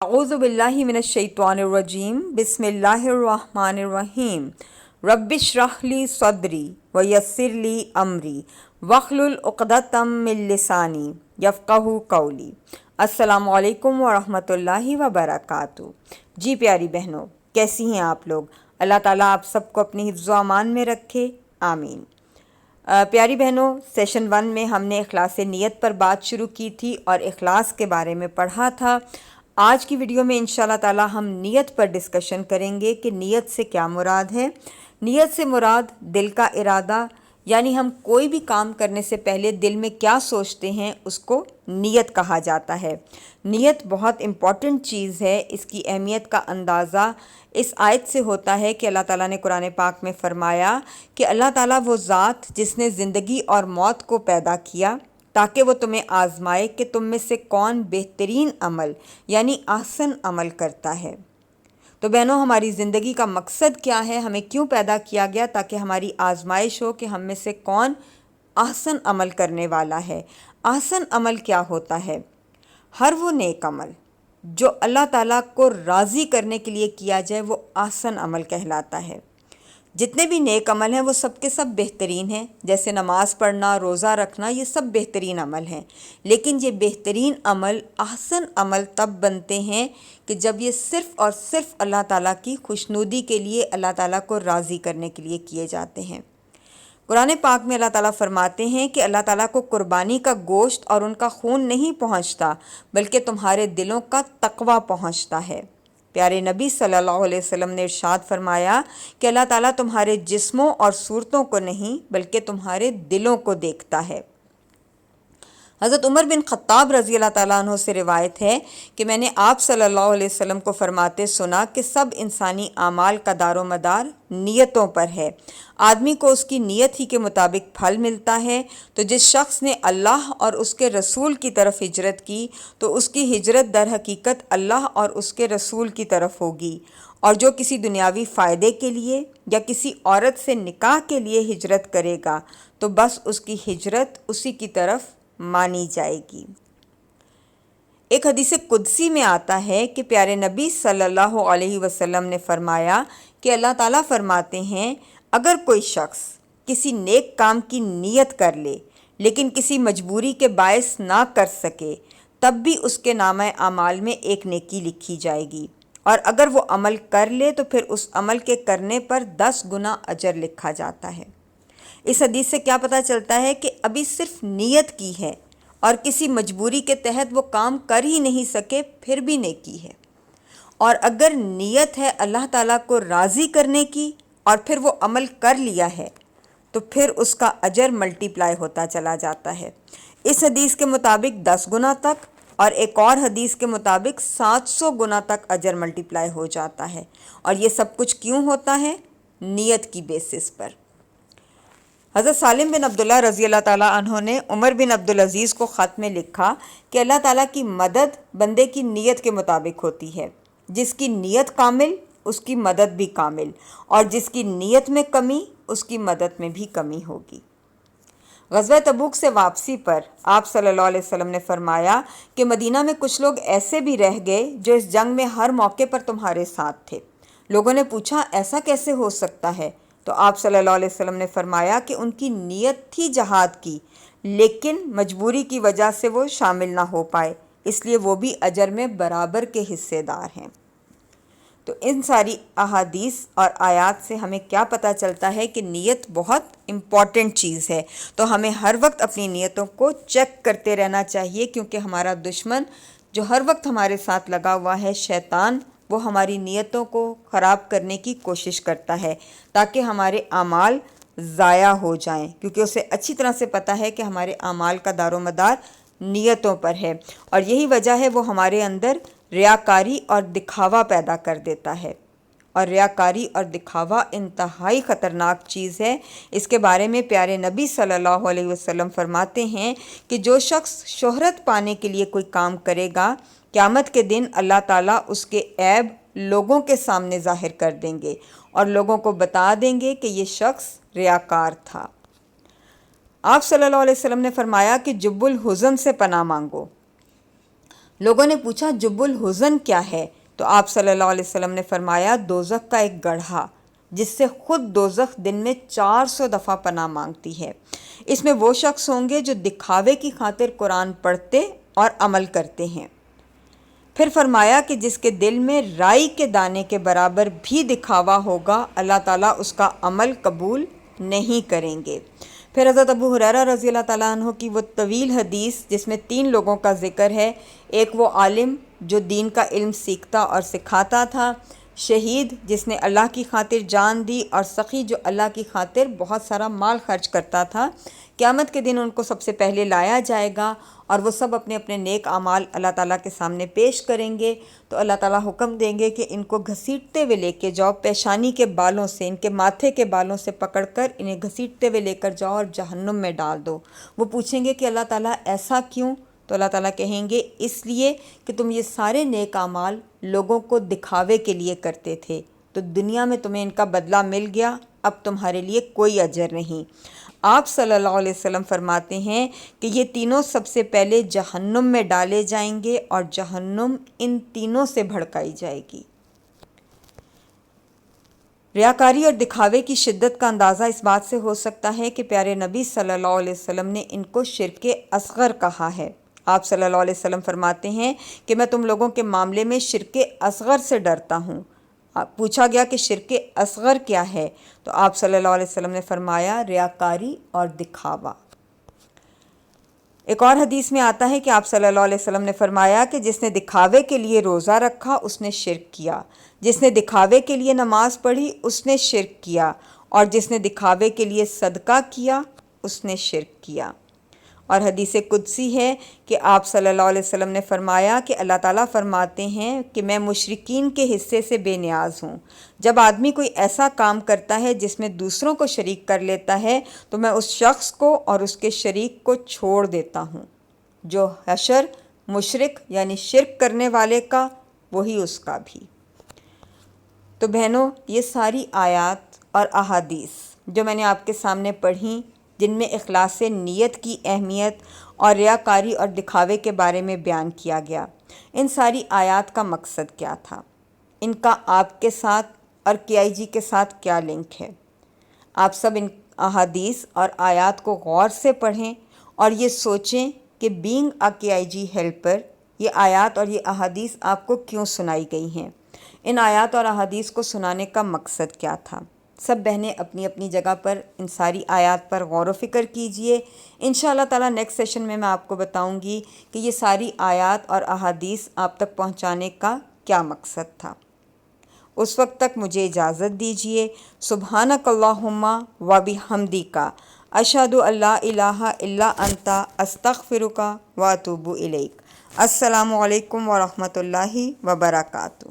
अऊज़ु बिल्लाहि मिनश्शैतानिर्रजीम बिस्मिल्लाहिर्रहमानिर्रहीम रब्बिश्रह ली सदरी व यस्सिर ली अमरी वहलुल उक़दतम मिन लिसानी यफ़क़हू क़ौली। अस्सलामु अलैकुम व रहमतुल्लाहि व बरकातुहू। जी प्यारी बहनों, कैसी हैं आप लोग? अल्लाह ताला आप सबको अपनी हिफ्ज़ व अमान में रखे, आमीन। प्यारी बहनों, सेशन 1 में हमने इखलास नीयत पर बात शुरू की थी और इखलास के बारे में पढ़ा था। आज की वीडियो में इंशाल्लाह ताला हम नीयत पर डिस्कशन करेंगे कि नीयत से क्या मुराद है। नीयत से मुराद दिल का इरादा, यानी हम कोई भी काम करने से पहले दिल में क्या सोचते हैं उसको नीयत कहा जाता है। नीयत बहुत इम्पॉर्टेंट चीज़ है। इसकी अहमियत का अंदाज़ा इस आयत से होता है कि अल्लाह ताला ने कुरान पाक में फ़रमाया कि अल्लाह ताला वो ज़ात जिसने ज़िंदगी और मौत को पैदा किया ताकि वो तुम्हें आज़माए कि तुम में से कौन बेहतरीन अमल यानी ahsan अमल करता है। तो बहनों, हमारी ज़िंदगी का मकसद क्या है? हमें क्यों पैदा किया गया? ताकि हमारी आज़माइश हो कि हम में से कौन ahsan अमल करने वाला है। ahsan अमल क्या होता है? हर वो नेक अमल जो अल्लाह ताला को राज़ी करने के लिए किया जाए वो ahsan अमल कहलाता है। जितने भी नेक अमल हैं वो सब के सब बेहतरीन हैं, जैसे नमाज़ पढ़ना, रोज़ा रखना, ये सब बेहतरीन अमल हैं। लेकिन ये बेहतरीन अमल ahsan अमल तब बनते हैं कि जब ये सिर्फ़ और सिर्फ़ अल्लाह ताला की खुशनुदी के लिए, अल्लाह ताला को राज़ी करने के लिए किए जाते हैं। कुरान पाक में अल्लाह ताला फरमाते हैं कि अल्लाह ताला को कुर्बानी का गोश्त और उनका खून नहीं पहुँचता, बल्कि तुम्हारे दिलों का तक़वा पहुँचता है। प्यारे नबी सल्लल्लाहु अलैहि वसल्लम ने इरशाद फरमाया कि अल्लाह ताला तुम्हारे जिस्मों और सूरतों को नहीं बल्कि तुम्हारे दिलों को देखता है। हज़रत उमर बिन ख़त्ताब रज़ी अल्लाह ताला अन्हु से रिवायत है कि मैंने आप सल्लल्लाहु अलैहि वसल्लम को फरमाते सुना कि सब इंसानी आमाल का दारो मदार नीयतों पर है। आदमी को उसकी नीयत ही के मुताबिक फल मिलता है। तो जिस शख्स ने अल्लाह और उसके रसूल की तरफ हिजरत की तो उसकी हिजरत दर हकीकत अल्लाह और उसके रसूल की तरफ होगी। और जो किसी दुनियावी फ़ायदे के लिए या किसी औरत से निकाह के लिए हिजरत करेगा तो बस उसकी हिजरत उसी की तरफ मानी जाएगी। एक हदीस कुदसी में आता है कि प्यारे नबी सल्लल्लाहु अलैहि वसल्लम ने फरमाया कि अल्लाह ताला फरमाते हैं, अगर कोई शख्स किसी नेक काम की नीयत कर ले लेकिन किसी मजबूरी के बायस ना कर सके तब भी उसके नामे आमाल में एक नेकी लिखी जाएगी, और अगर वो अमल कर ले तो फिर उस अमल के करने पर 10 गुना अजर लिखा जाता है। इस हदीस से क्या पता चलता है कि अभी सिर्फ नीयत की है और किसी मजबूरी के तहत वो काम कर ही नहीं सके फिर भी नेकी है। और अगर नीयत है अल्लाह ताला को राज़ी करने की और फिर वो अमल कर लिया है तो फिर उसका अजर मल्टीप्लाई होता चला जाता है। इस हदीस के मुताबिक 10 गुना तक और एक और हदीस के मुताबिक 700 गुना तक अजर मल्टीप्लाई हो जाता है। और ये सब कुछ क्यों होता है? नीयत की बेसिस पर। हज़रत सालिम बिन अब्दुल्ला रज़ी अल्लाह ताला अन्हो ने उमर बिन अब्दुल अज़ीज़ को ख़त में लिखा कि अल्लाह ताला की मदद बंदे की नीयत के मुताबिक होती है। जिसकी नीयत कामिल उसकी मदद भी कामिल, और जिसकी नीयत में कमी उसकी मदद में भी कमी होगी। ग़ज़वा तबूक से वापसी पर आप सल्लल्लाहु अलैहि वसल्लम ने फरमाया कि मदीना में कुछ लोग ऐसे भी रह गए जो इस जंग में हर मौके पर तुम्हारे साथ थे। लोगों ने पूछा, ऐसा कैसे हो सकता है? तो आप सल्लल्लाहु अलैहि वसल्लम ने फरमाया कि उनकी नीयत थी जहाद की, लेकिन मजबूरी की वजह से वो शामिल ना हो पाए, इसलिए वो भी अजर में बराबर के हिस्सेदार हैं। तो इन सारी अहादीस और आयात से हमें क्या पता चलता है कि नीयत बहुत इम्पॉर्टेंट चीज़ है। तो हमें हर वक्त अपनी नीयतों को चेक करते रहना चाहिए, क्योंकि हमारा दुश्मन जो हर वक्त हमारे साथ लगा हुआ है, शैतान, वो हमारी नीयतों को ख़राब करने की कोशिश करता है ताकि हमारे आमाल ज़ाया हो जाएं, क्योंकि उसे अच्छी तरह से पता है कि हमारे आमाल का दारोमदार नीयतों पर है। और यही वजह है वो हमारे अंदर रियाकारी और दिखावा पैदा कर देता है। और रियाकारी और दिखावा इंतहाई ख़तरनाक चीज़ है। इसके बारे में प्यारे नबी सल्लल्लाहु अलैहि वसल्लम फरमाते हैं कि जो शख्स शोहरत पाने के लिए कोई काम करेगा, क़यामत के दिन अल्लाह ताला उसके ऐब लोगों के सामने ज़ाहिर कर देंगे और लोगों को बता देंगे कि ये शख्स रियाकार था। आप सल्लल्लाहु अलैहि वसल्लम ने फरमाया कि जुब्बुल हुज़न से पनाह मांगो। لوگوں نے پوچھا جب الحزن کیا ہے؟ تو آپ صلی اللہ علیہ وسلم نے فرمایا دوزخ کا ایک گڑھا جس سے خود دوزخ دن میں 400 دفعہ پناہ مانگتی ہے۔ اس میں وہ شخص ہوں گے جو دکھاوے کی خاطر قرآن پڑھتے اور عمل کرتے ہیں۔ پھر فرمایا کہ جس کے دل میں رائی کے دانے کے برابر بھی دکھاوا ہوگا اللہ تعالیٰ اس کا عمل قبول نہیں کریں گے۔ پھر حضرت ابو ہریرہ رضی اللہ تعالیٰ عنہ کی وہ طویل حدیث جس میں 3 لوگوں کا ذکر ہے، ایک وہ عالم جو دین کا علم سیکھتا اور سکھاتا تھا، شہید جس نے اللہ کی خاطر جان دی، اور سخی جو اللہ کی خاطر بہت سارا مال خرچ کرتا تھا۔ قیامت کے دن ان کو سب سے پہلے لایا جائے گا اور وہ سب اپنے اپنے نیک اعمال اللہ تعالیٰ کے سامنے پیش کریں گے، تو اللہ تعالیٰ حکم دیں گے کہ ان کو گھسیٹتے ہوئے لے کے جاؤ، پیشانی کے بالوں سے، ان کے ماتھے کے بالوں سے پکڑ کر انہیں گھسیٹتے ہوئے لے کر جاؤ اور جہنم میں ڈال دو۔ وہ پوچھیں گے کہ اللہ تعالیٰ ایسا کیوں؟ تو اللہ تعالیٰ کہیں گے اس لیے کہ تم یہ سارے نیک اعمال لوگوں کو دکھاوے کے لیے کرتے تھے، تو دنیا میں تمہیں ان کا بدلہ مل گیا، اب تمہارے لیے کوئی اجر نہیں۔ آپ صلی اللہ علیہ وسلم فرماتے ہیں کہ یہ تینوں سب سے پہلے جہنم میں ڈالے جائیں گے اور جہنم ان تینوں سے بھڑکائی جائے گی۔ ریاکاری اور دکھاوے کی شدت کا اندازہ اس بات سے ہو سکتا ہے کہ پیارے نبی صلی اللہ علیہ وسلم نے ان کو شرک اصغر کہا ہے۔ آپ صلی اللہ علیہ وسلم فرماتے ہیں کہ میں تم لوگوں کے معاملے میں شرک اصغر سے ڈرتا ہوں۔ پوچھا گیا کہ شرک اصغر کیا ہے؟ تو آپ صلی اللہ علیہ وسلم نے فرمایا ریاکاری اور دکھاوا۔ ایک اور حدیث میں آتا ہے کہ آپ صلی اللہ علیہ وسلم نے فرمایا کہ جس نے دکھاوے کے لیے روزہ رکھا اس نے شرک کیا، جس نے دکھاوے کے لیے نماز پڑھی اس نے شرک کیا، اور جس نے دکھاوے کے لیے صدقہ کیا اس نے شرک کیا۔ اور حدیث قدسی ہے کہ آپ صلی اللہ علیہ وسلم نے فرمایا کہ اللہ تعالیٰ فرماتے ہیں کہ میں مشرکین کے حصے سے بے نیاز ہوں۔ جب آدمی کوئی ایسا کام کرتا ہے جس میں دوسروں کو شریک کر لیتا ہے تو میں اس شخص کو اور اس کے شریک کو چھوڑ دیتا ہوں۔ جو حشر مشرک یعنی شرک کرنے والے کا، وہی اس کا بھی۔ تو بہنوں، یہ ساری آیات اور احادیث جو میں نے آپ کے سامنے پڑھیں، جن میں اخلاص نیت کی اہمیت اور ریاکاری اور دکھاوے کے بارے میں بیان کیا گیا، ان ساری آیات کا مقصد کیا تھا؟ ان کا آپ کے ساتھ اور KIG کے ساتھ کیا لنک ہے؟ آپ سب ان احادیث اور آیات کو غور سے پڑھیں اور یہ سوچیں کہ بینگ اے KIG ہیلپر یہ آیات اور یہ احادیث آپ کو کیوں سنائی گئی ہیں؟ ان آیات اور احادیث کو سنانے کا مقصد کیا تھا؟ سب بہنیں اپنی اپنی جگہ پر ان ساری آیات پر غور و فکر کیجئے۔ انشاءاللہ تعالیٰ نیکسٹ سیشن میں آپ کو بتاؤں گی کہ یہ ساری آیات اور احادیث آپ تک پہنچانے کا کیا مقصد تھا۔ اس وقت تک مجھے اجازت دیجئے۔ سبحانک اللہم و بحمدک، اشہد ان لا الہ الا انت، استغفرک و اتوب الیک۔ السلام علیکم ورحمۃ اللہ وبرکاتہ۔